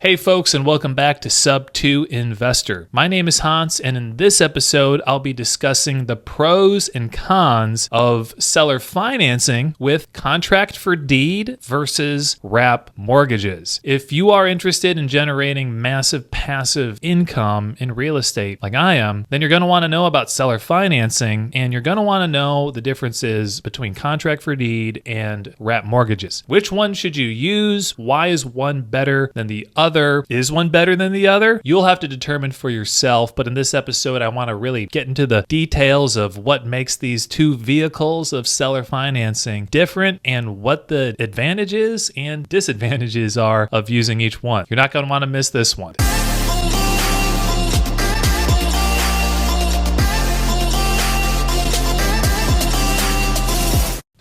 Hey folks, and welcome back to Sub2 Investor. My name is Hans, and in this episode, I'll be discussing the pros and cons of seller financing with contract for deed versus wrap mortgages. If you are interested in generating massive passive income in real estate like I am, then you're going to want to know about seller financing, and you're going to want to know the differences between contract for deed and wrap mortgages. Which one should you use? Why is one better than the other? Is one better than the other? You'll have to determine for yourself, but in this episode, I want to really get into the details of what makes these two vehicles of seller financing different and what the advantages and disadvantages are of using each one. You're not going to want to miss this one.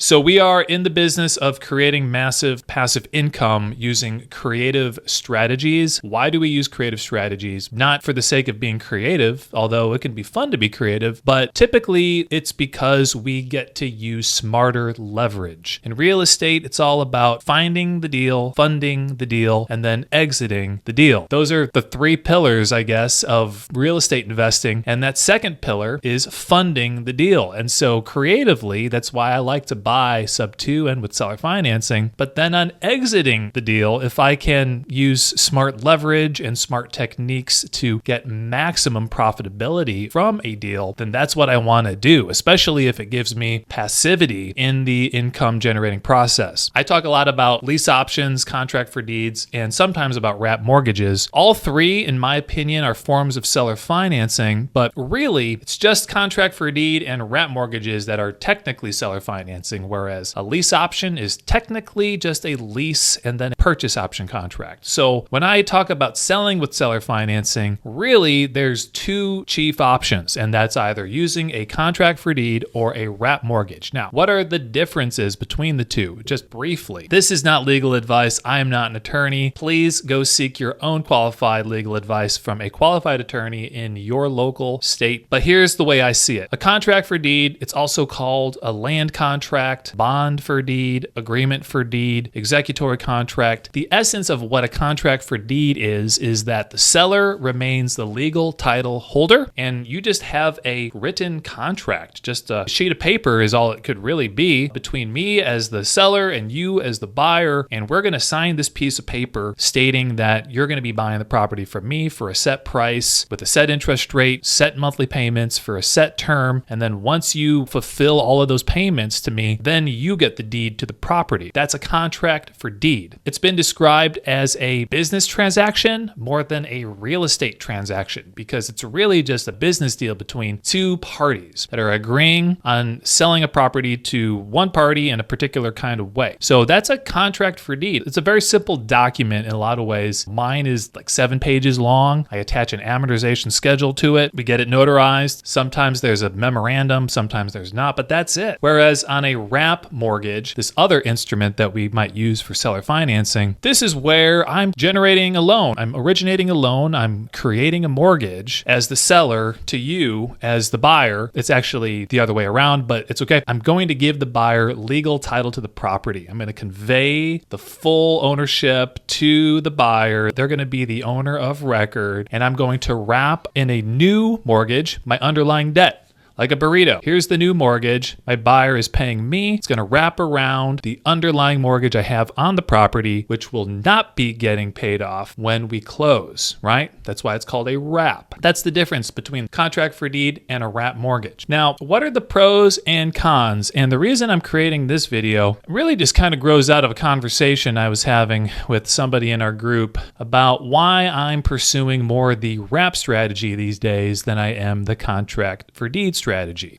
So we are in the business of creating massive passive income using creative strategies. Why do we use creative strategies? Not for the sake of being creative, although it can be fun to be creative, but typically it's because we get to use smarter leverage. In real estate, it's all about finding the deal, funding the deal, and then exiting the deal. Those are the three pillars, I guess, of real estate investing. And that second pillar is funding the deal. And so creatively, that's why I like to buy Sub2 and with seller financing. But then on exiting the deal, if I can use smart leverage and smart techniques to get maximum profitability from a deal, then that's what I want to do, especially if it gives me passivity in the income generating process. I talk a lot about lease options, contract for deeds, and sometimes about wrap mortgages. All three, in my opinion, are forms of seller financing, but really it's just contract for deed and wrap mortgages that are technically seller financing, whereas a lease option is technically just a lease and then a purchase option contract. So when I talk about selling with seller financing, really there's two chief options, and that's either using a contract for deed or a wrap mortgage. Now, what are the differences between the two? Just briefly, this is not legal advice. I am not an attorney. Please go seek your own qualified legal advice from a qualified attorney in your local state. But here's the way I see it. A contract for deed, it's also called a land contract, bond for deed, agreement for deed, executory contract. The essence of what a contract for deed is that the seller remains the legal title holder and you just have a written contract. Just a sheet of paper is all it could really be between me as the seller and you as the buyer, and we're going to sign this piece of paper stating that you're going to be buying the property from me for a set price with a set interest rate, set monthly payments for a set term, and then once you fulfill all of those payments to me, then you get the deed to the property. That's a contract for deed. It's been described as a business transaction more than a real estate transaction because it's really just a business deal between two parties that are agreeing on selling a property to one party in a particular kind of way. So that's a contract for deed. It's a very simple document in a lot of ways. Mine is like 7 pages long. I attach an amortization schedule to it. We get it notarized. Sometimes there's a memorandum, sometimes there's not, but that's it. Whereas on a wrap mortgage, this other instrument that we might use for seller financing, this is where I'm generating a loan. I'm originating a loan. I'm creating a mortgage as the seller to you as the buyer. It's actually the other way around, but it's okay. I'm going to give the buyer legal title to the property. I'm going to convey the full ownership to the buyer. They're going to be the owner of record, and I'm going to wrap in a new mortgage my underlying debt. Like a burrito. Here's the new mortgage. My buyer is paying me. It's going to wrap around the underlying mortgage I have on the property, which will not be getting paid off when we close, right? That's why it's called a wrap. That's the difference between contract for deed and a wrap mortgage. Now, what are the pros and cons? And the reason I'm creating this video really just kind of grows out of a conversation I was having with somebody in our group about why I'm pursuing more the wrap strategy these days than I am the contract for deed strategy.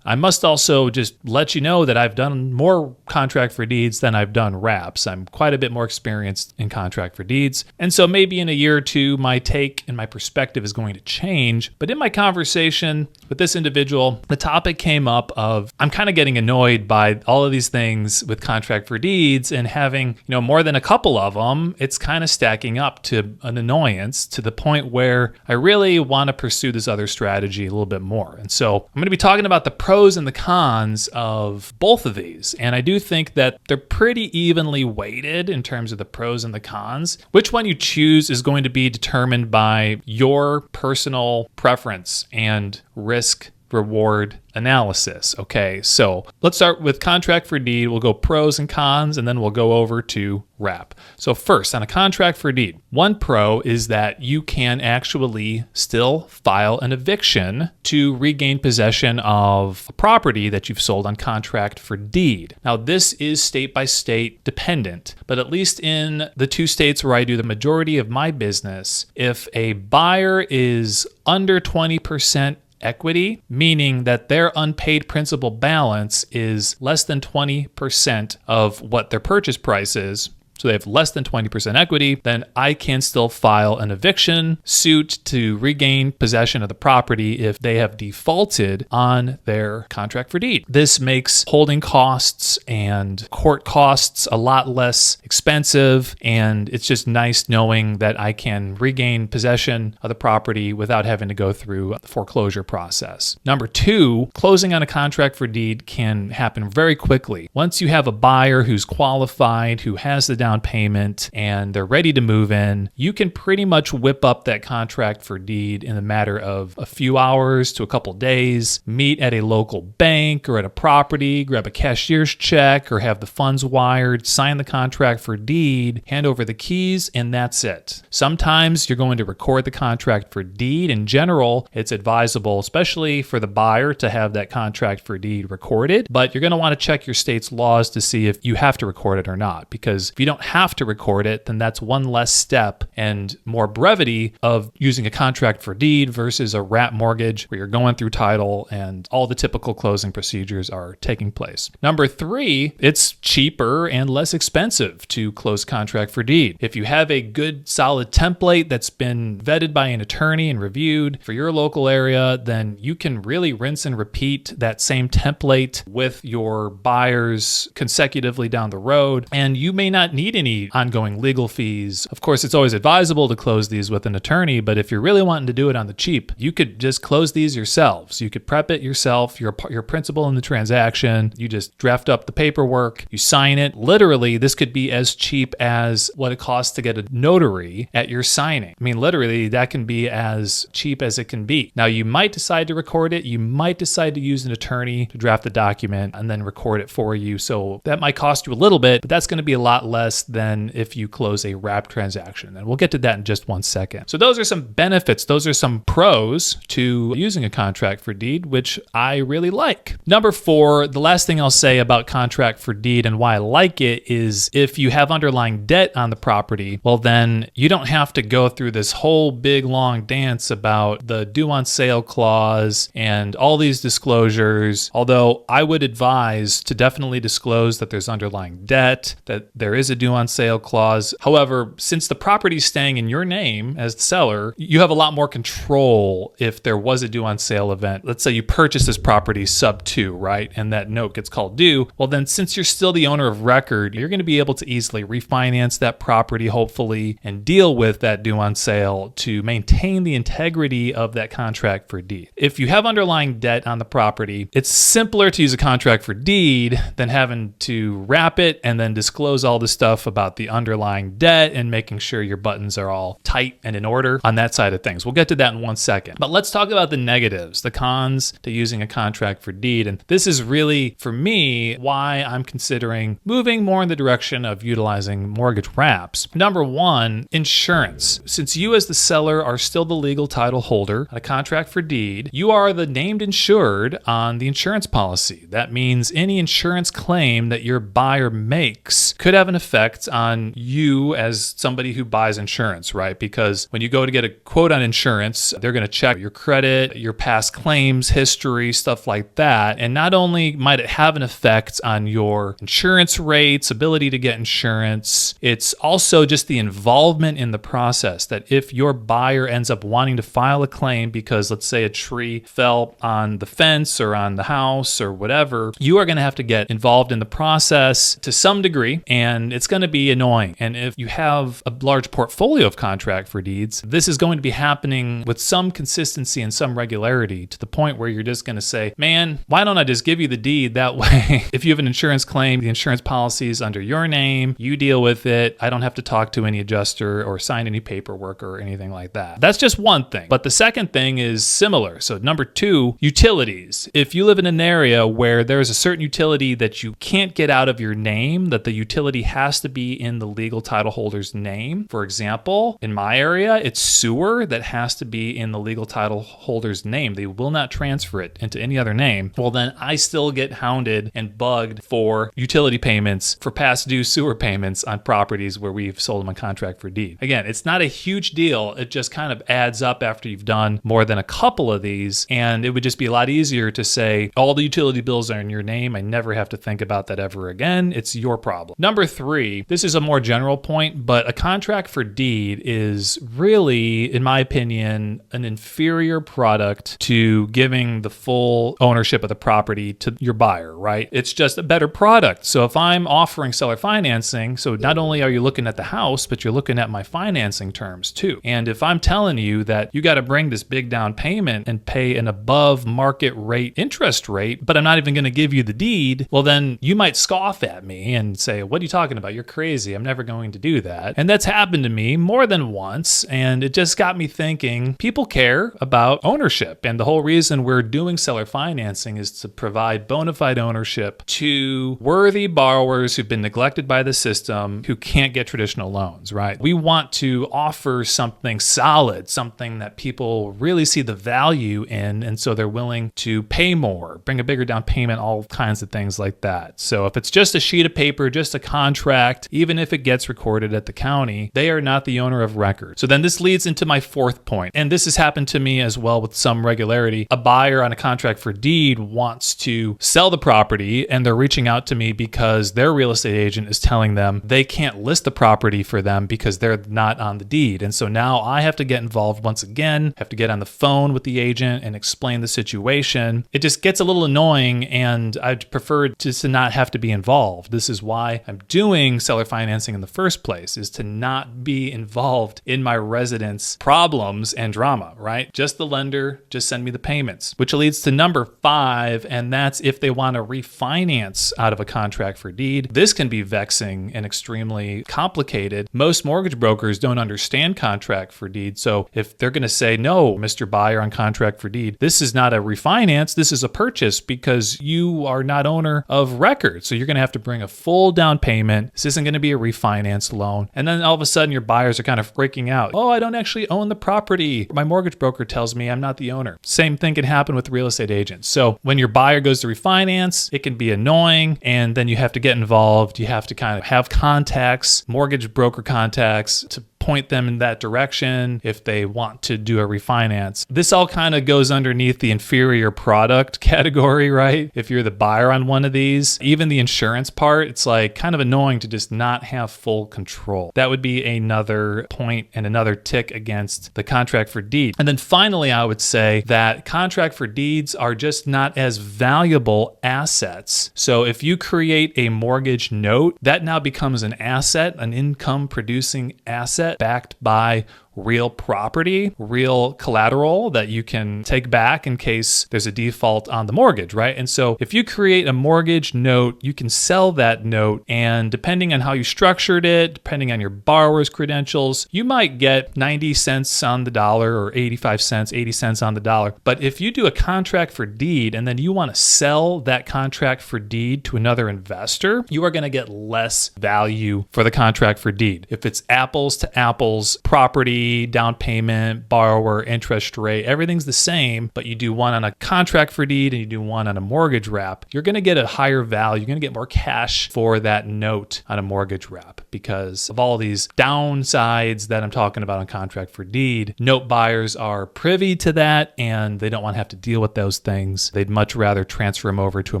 I must also just let you know that I've done more contract for deeds than I've done wraps. I'm quite a bit more experienced in contract for deeds. And so maybe in a year or two, my take and my perspective is going to change. But in my conversation with this individual, the topic came up of I'm kind of getting annoyed by all of these things with contract for deeds and having, more than a couple of them. It's kind of stacking up to an annoyance to the point where I really want to pursue this other strategy a little bit more. And so I'm going to be talking talking about the pros and the cons of both of these. And I do think that they're pretty evenly weighted in terms of the pros and the cons. Which one you choose is going to be determined by your personal preference and risk reward analysis. Okay, so let's start with contract for deed. We'll go pros and cons, and then we'll go over to wrap. So first, on a contract for deed, one pro is that you can actually still file an eviction to regain possession of a property that you've sold on contract for deed. Now, this is state by state dependent, but at least in the 2 states where I do the majority of my business, if a buyer is under 20% equity, meaning that their unpaid principal balance is less than 20% of what their purchase price is, so they have less than 20% equity, then I can still file an eviction suit to regain possession of the property if they have defaulted on their contract for deed. This makes holding costs and court costs a lot less expensive, and it's just nice knowing that I can regain possession of the property without having to go through the foreclosure process. Number 2, closing on a contract for deed can happen very quickly. Once you have a buyer who's qualified, who has the down payment, and they're ready to move in, you can pretty much whip up that contract for deed in a matter of a few hours to a couple days, meet at a local bank or at a property, grab a cashier's check or have the funds wired, sign the contract for deed, hand over the keys, and that's it. Sometimes you're going to record the contract for deed. In general, it's advisable, especially for the buyer, to have that contract for deed recorded, but you're going to want to check your state's laws to see if you have to record it or not, because if you don't have to record it, then that's one less step and more brevity of using a contract for deed versus a wrap mortgage where you're going through title and all the typical closing procedures are taking place. Number 3, it's cheaper and less expensive to close contract for deed. If you have a good solid template that's been vetted by an attorney and reviewed for your local area, then you can really rinse and repeat that same template with your buyers consecutively down the road, and you may not need any ongoing legal fees. Of course, it's always advisable to close these with an attorney, but if you're really wanting to do it on the cheap, you could just close these yourselves. You could prep it yourself. You're principal in the transaction. You just draft up the paperwork, you sign it. Literally, this could be as cheap as what it costs to get a notary at your signing. I mean, literally, that can be as cheap as it can be. Now, you might decide to record it. You might decide to use an attorney to draft the document and then record it for you. So that might cost you a little bit, but that's going to be a lot less than if you close a wrap transaction. And we'll get to that in just one second. So those are some benefits. Those are some pros to using a contract for deed, which I really like. Number 4, the last thing I'll say about contract for deed and why I like it is if you have underlying debt on the property, well, then you don't have to go through this whole big long dance about the due on sale clause and all these disclosures. Although I would advise to definitely disclose that there's underlying debt, that there is a due on sale clause. However, since the property is staying in your name as the seller, you have a lot more control if there was a due on sale event. Let's say you purchase this property Sub2, right? And that note gets called due. Well, then since you're still the owner of record, you're going to be able to easily refinance that property, hopefully, and deal with that due on sale to maintain the integrity of that contract for deed. If you have underlying debt on the property, it's simpler to use a contract for deed than having to wrap it and then disclose all the stuff about the underlying debt and making sure your buttons are all tight and in order on that side of things. We'll get to that in one second. But let's talk about the negatives, the cons to using a contract for deed. And this is really, for me, why I'm considering moving more in the direction of utilizing mortgage wraps. Number 1, insurance. Since you as the seller are still the legal title holder on a contract for deed, you are the named insured on the insurance policy. That means any insurance claim that your buyer makes could have an effect on you as somebody who buys insurance, right? Because when you go to get a quote on insurance, they're going to check your credit, your past claims history, stuff like that. And not only might it have an effect on your insurance rates, ability to get insurance, it's also just the involvement in the process that if your buyer ends up wanting to file a claim because, let's say, a tree fell on the fence or on the house or whatever, you are going to have to get involved in the process to some degree, and it's going going to be annoying. And if you have a large portfolio of contract for deeds, this is going to be happening with some consistency and some regularity to the point where you're just going to say, man, why don't I just give you the deed? That way, if you have an insurance claim, the insurance policy is under your name, you deal with it. I don't have to talk to any adjuster or sign any paperwork or anything like that. That's just one thing. But the second thing is similar. So number 2, utilities. If you live in an area where there's a certain utility that you can't get out of your name, that the utility has to be in the legal title holder's name. For example, in my area, it's sewer that has to be in the legal title holder's name. They will not transfer it into any other name. Well, then I still get hounded and bugged for utility payments, for past due sewer payments on properties where we've sold them on contract for deed. Again, it's not a huge deal. It just kind of adds up after you've done more than a couple of these. And it would just be a lot easier to say, all the utility bills are in your name. I never have to think about that ever again. It's your problem. Number 3, this is a more general point, but a contract for deed is really, in my opinion, an inferior product to giving the full ownership of the property to your buyer, right? It's just a better product. So if I'm offering seller financing, so not only are you looking at the house, but you're looking at my financing terms too. And if I'm telling you that you got to bring this big down payment and pay an above market rate interest rate, but I'm not even going to give you the deed, well, then you might scoff at me and say, what are you talking about? You're crazy. I'm never going to do that. And that's happened to me more than once. And it just got me thinking, people care about ownership. And the whole reason we're doing seller financing is to provide bona fide ownership to worthy borrowers who've been neglected by the system, who can't get traditional loans, right? We want to offer something solid, something that people really see the value in. And so they're willing to pay more, bring a bigger down payment, all kinds of things like that. So if it's just a sheet of paper, just a contract, even if it gets recorded at the county, they are not the owner of record. So then this leads into my 4th point. And this has happened to me as well with some regularity. A buyer on a contract for deed wants to sell the property and they're reaching out to me because their real estate agent is telling them they can't list the property for them because they're not on the deed. And so now I have to get involved once again, have to get on the phone with the agent and explain the situation. It just gets a little annoying and I'd prefer just to not have to be involved. This is why I'm doing seller financing in the first place, is to not be involved in my residents' problems and drama, right? Just the lender, just send me the payments, which leads to number 5, and that's if they want to refinance out of a contract for deed. This can be vexing and extremely complicated. Most mortgage brokers don't understand contract for deed. So if they're going to say, no, Mr. Buyer on contract for deed, this is not a refinance, this is a purchase because you are not owner of record. So you're going to have to bring a full down payment. This isn't going to be a refinance loan. And then all of a sudden your buyers are kind of freaking out. Oh, I don't actually own the property. My mortgage broker tells me I'm not the owner. Same thing can happen with real estate agents. So when your buyer goes to refinance, it can be annoying. And then you have to get involved. You have to kind of have contacts, mortgage broker contacts, to point them in that direction if they want to do a refinance. This all kind of goes underneath the inferior product category, right? If you're the buyer on one of these, even the insurance part, it's like kind of annoying to just not have full control. That would be another point and another tick against the contract for deed. And then finally, I would say that contract for deeds are just not as valuable assets. So if you create a mortgage note, that now becomes an asset, an income producing asset backed by real property, real collateral that you can take back in case there's a default on the mortgage, right? And so if you create a mortgage note, you can sell that note, and depending on how you structured it, depending on your borrower's credentials, you might get 90 cents on the dollar or 85 cents, 80 cents on the dollar. But if you do a contract for deed and then you want to sell that contract for deed to another investor, you are going to get less value for the contract for deed. If it's apples to apples property, down payment, borrower, interest rate, everything's the same, but you do one on a contract for deed and you do one on a mortgage wrap, you're going to get a higher value. You're going to get more cash for that note on a mortgage wrap because of all these downsides that I'm talking about on contract for deed. Note buyers are privy to that and they don't want to have to deal with those things. They'd much rather transfer them over to a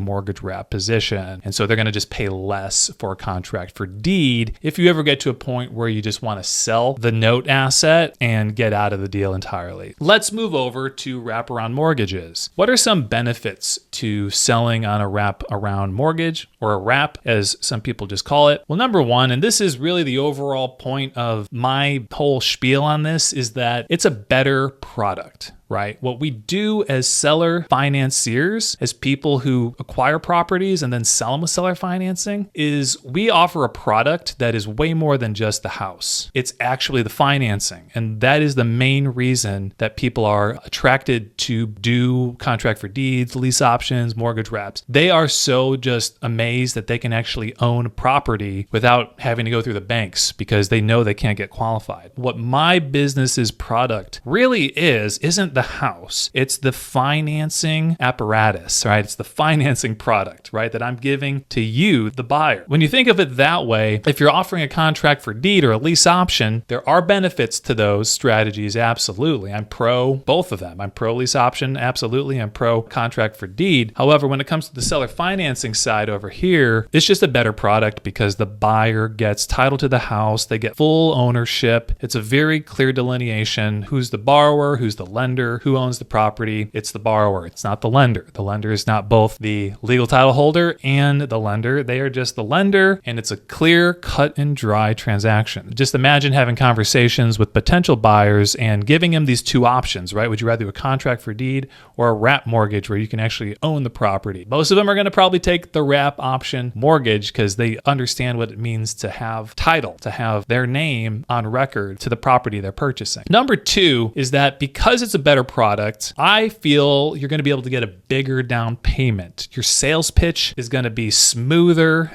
mortgage wrap position. And so they're going to just pay less for a contract for deed. If you ever get to a point where you just want to sell the note asset, asset and get out of the deal entirely. Let's move over to wraparound mortgages. What are some benefits to selling on a wraparound mortgage, or a wrap as some people just call it? Well, number one, and this is really the overall point of my whole spiel on this, is that it's a better product. Right? What we do as seller financiers, as people who acquire properties and then sell them with seller financing, is we offer a product that is way more than just the house. It's actually the financing. And that is the main reason that people are attracted to do contract for deeds, lease options, mortgage wraps. They are so just amazed that they can actually own property without having to go through the banks because they know they can't get qualified. What my business's product really isn't the house. It's the financing apparatus, right? It's the financing product, right? That I'm giving to you, the buyer. When you think of it that way, if you're offering a contract for deed or a lease option, there are benefits to those strategies. Absolutely. I'm pro both of them. I'm pro lease option. Absolutely. I'm pro contract for deed. However, when it comes to the seller financing side over here, it's just a better product because the buyer gets title to the house. They get full ownership. It's a very clear delineation. Who's the borrower? Who's the lender? Who owns the property? It's the borrower. It's not the lender. The lender is not both the legal title holder and the lender. They are just the lender, and it's a clear, cut and dry transaction. Just imagine having conversations with potential buyers and giving them these two options, right? Would you rather do a contract for deed or a wrap mortgage where you can actually own the property? Most of them are going to probably take the wrap option mortgage because they understand what it means to have title, to have their name on record to the property they're purchasing. Number two is that because it's a better product, I feel you're going to be able to get a bigger down payment. Your sales pitch is going to be smoother.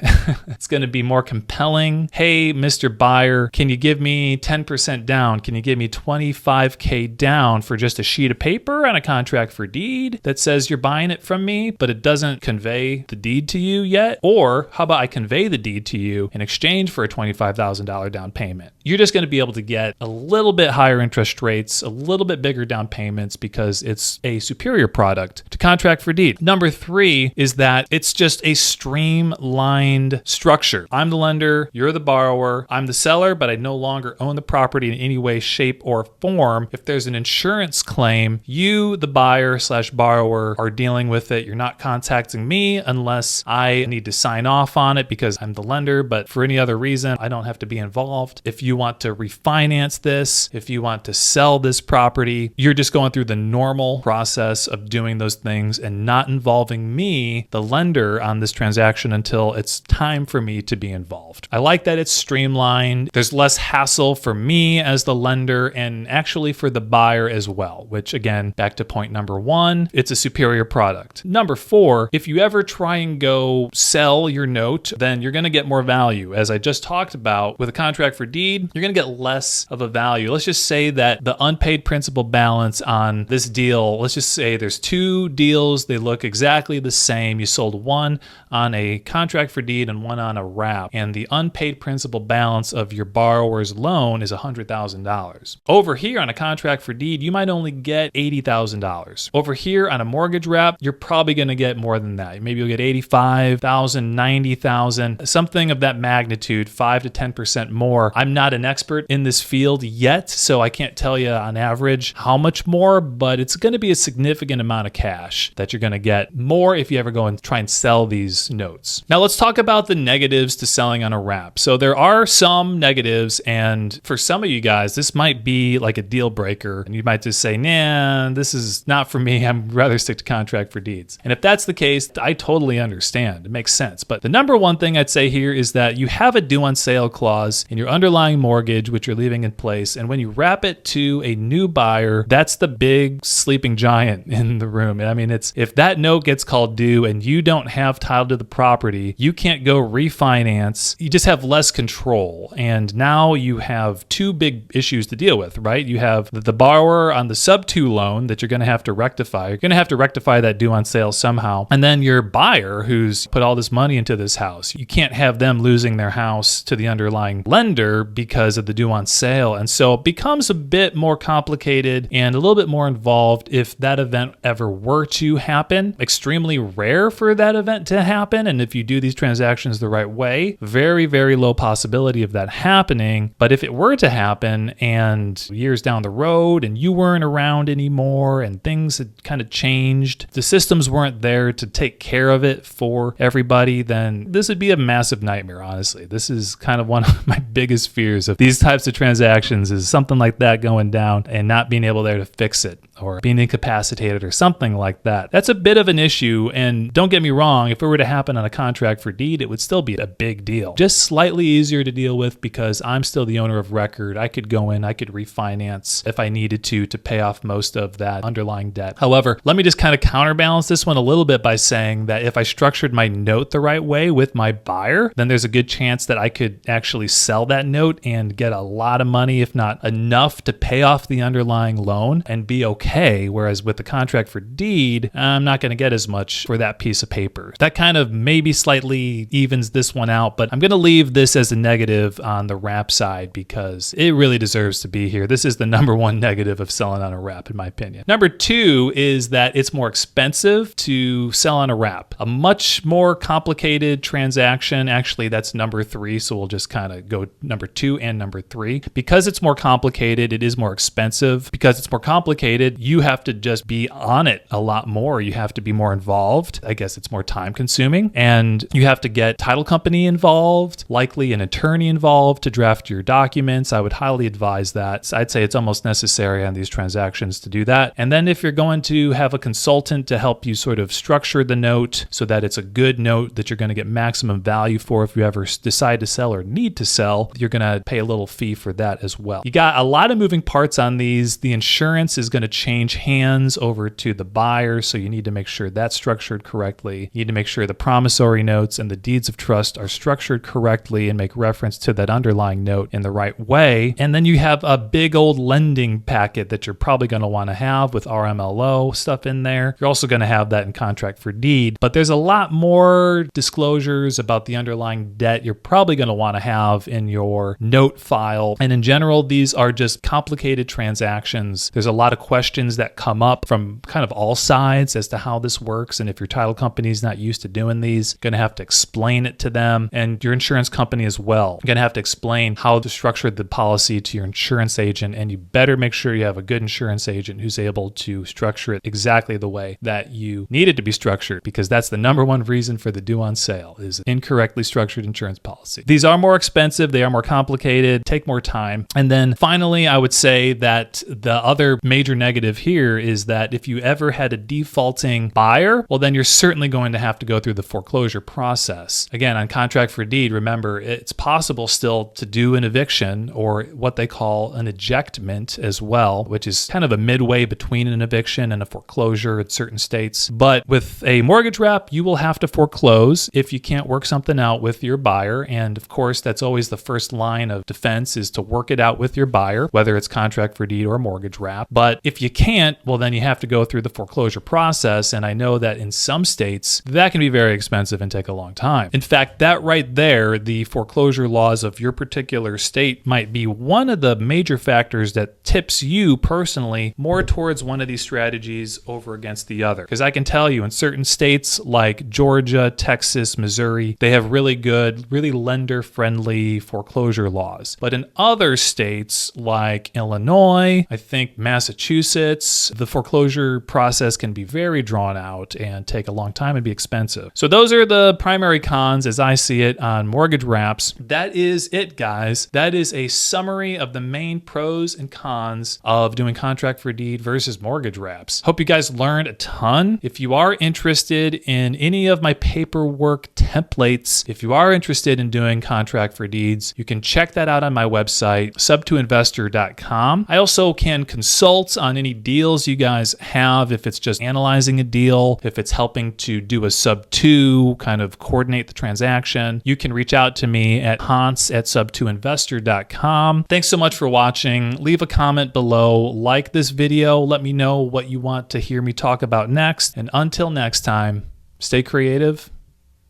It's going to be more compelling. Hey, Mr. Buyer, can you give me 10% down? Can you give me $25K down for just a sheet of paper on a contract for deed that says you're buying it from me, but it doesn't convey the deed to you yet? Or how about I convey the deed to you in exchange for a $25,000 down payment? You're just going to be able to get a little bit higher interest rates, a little bit bigger down payments because it's a superior product to contract for deed. Number three is that it's just a streamlined structure. I'm the lender, you're the borrower, I'm the seller, but I no longer own the property in any way, shape, or form. If there's an insurance claim, you, the buyer / borrower, are dealing with it. You're not contacting me unless I need to sign off on it because I'm the lender, but for any other reason, I don't have to be involved. If you want to refinance this, if you want to sell this property, you're just going through the normal process of doing those things and not involving me, the lender, on this transaction until it's time for me to be involved. I like that it's streamlined. There's less hassle for me as the lender and actually for the buyer as well, which again, back to point number one, it's a superior product. Number four, if you ever try and go sell your note, then you're going to get more value. As I just talked about with a contract for deed, you're going to get less of a value. Let's just say that the unpaid principal balance on this deal, let's just say there's two deals, they look exactly the same. You sold one on a contract for deed and one on a wrap, and the unpaid principal balance of your borrower's loan is $100,000. Over here on a contract for deed, you might only get $80,000. Over here on a mortgage wrap, you're probably going to get more than that. Maybe you'll get $85,000, $90,000, something of that magnitude, 5 to 10% more. I'm not an expert in this field yet, so I can't tell you on average how much more, but it's going to be a significant amount of cash that you're going to get more if you ever go and try and sell these notes. Now let's talk about the negatives to selling on a wrap. So there are some negatives, and for some of you guys, this might be like a deal breaker, and you might just say, nah, this is not for me. I'd rather stick to contract for deeds. And if that's the case, I totally understand. It makes sense. But the number one thing I'd say here is that you have a due on sale clause in your underlying mortgage, which you're leaving in place. And when you wrap it to a new buyer, that's the big sleeping giant in the room. I mean, it's if that note gets called due and you don't have title to the property, you can't go refinance. You just have less control. And now you have two big issues to deal with, right? You have the borrower on the Sub2 loan that you're going to have to rectify. You're going to have to rectify that due on sale somehow. And then your buyer who's put all this money into this house, you can't have them losing their house to the underlying lender because of the due on sale. And so it becomes a bit more complicated and a little little bit more involved if that event ever were to happen. Extremely rare for that event to happen. And if you do these transactions the right way, very, very low possibility of that happening. But if it were to happen and years down the road and you weren't around anymore and things had kind of changed, the systems weren't there to take care of it for everybody, then this would be a massive nightmare, honestly. This is kind of one of my biggest fears of these types of transactions, is something like that going down and not being able there to fix it, or being incapacitated or something like that. That's a bit of an issue. And don't get me wrong, if it were to happen on a contract for deed, it would still be a big deal. Just slightly easier to deal with because I'm still the owner of record. I could go in, I could refinance if I needed to pay off most of that underlying debt. However, let me just kind of counterbalance this one a little bit by saying that if I structured my note the right way with my buyer, then there's a good chance that I could actually sell that note and get a lot of money, if not enough to pay off the underlying loan and be okay. Whereas with the contract for deed, I'm not going to get as much for that piece of paper. That kind of maybe slightly evens this one out, but I'm going to leave this as a negative on the wrap side because it really deserves to be here. This is the number one negative of selling on a wrap, in my opinion. Number two is that it's more expensive to sell on a wrap. A much more complicated transaction. Actually, that's number three. So we'll just kind of go number two and number three. Because it's more complicated, it is more expensive. Because it's more complicated, you have to just be on it a lot more. You have to be more involved. I guess it's more time consuming, and you have to get title company involved, likely an attorney involved to draft your documents. I would highly advise that. I'd say it's almost necessary on these transactions to do that. And then if you're going to have a consultant to help you sort of structure the note so that it's a good note that you're going to get maximum value for if you ever decide to sell or need to sell, you're going to pay a little fee for that as well. You got a lot of moving parts on these. The insurance is going to change hands over to the buyer, so you need to make sure that's structured correctly. You need to make sure the promissory notes and the deeds of trust are structured correctly and make reference to that underlying note in the right way. And then you have a big old lending packet that you're probably going to want to have with RMLO stuff in there. You're also going to have that in contract for deed, but there's a lot more disclosures about the underlying debt you're probably going to want to have in your note file. And in general, these are just complicated transactions. There's a lot of questions that come up from kind of all sides as to how this works. And if your title company is not used to doing these, you're going to have to explain it to them, and your insurance company as well. You're going to have to explain how to structure the policy to your insurance agent, and you better make sure you have a good insurance agent who's able to structure it exactly the way that you need it to be structured, because that's the number one reason for the due on sale is incorrectly structured insurance policy. These are more expensive. They are more complicated, take more time. And then finally, I would say that the other major negative here is that if you ever had a defaulting buyer, well, then you're certainly going to have to go through the foreclosure process. Again, on contract for deed, remember, it's possible still to do an eviction or what they call an ejectment as well, which is kind of a midway between an eviction and a foreclosure in certain states. But with a mortgage wrap, you will have to foreclose if you can't work something out with your buyer. And of course, that's always the first line of defense, is to work it out with your buyer, whether it's contract for deed or mortgage wrap. But if you can't, well, then you have to go through the foreclosure process. And I know that in some states, that can be very expensive and take a long time. In fact, that right there, the foreclosure laws of your particular state might be one of the major factors that tips you personally more towards one of these strategies over against the other. Because I can tell you in certain states like Georgia, Texas, Missouri, they have really good, really lender-friendly foreclosure laws. But in other states like Illinois, I think Massachusetts, the foreclosure process can be very drawn out and take a long time and be expensive. So those are the primary cons as I see it on mortgage wraps. That is it, guys. That is a summary of the main pros and cons of doing contract for deed versus mortgage wraps. Hope you guys learned a ton. If you are interested in any of my paperwork templates, if you are interested in doing contract for deeds, you can check that out on my website, sub2investor.com. I also can consult on any deals you guys have, if it's just analyzing a deal, if it's helping to do a sub-2, kind of coordinate the transaction. You can reach out to me at hans@sub2investor.com. Thanks so much for watching. Leave a comment below, like this video, let me know what you want to hear me talk about next. And until next time, stay creative.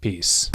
Peace.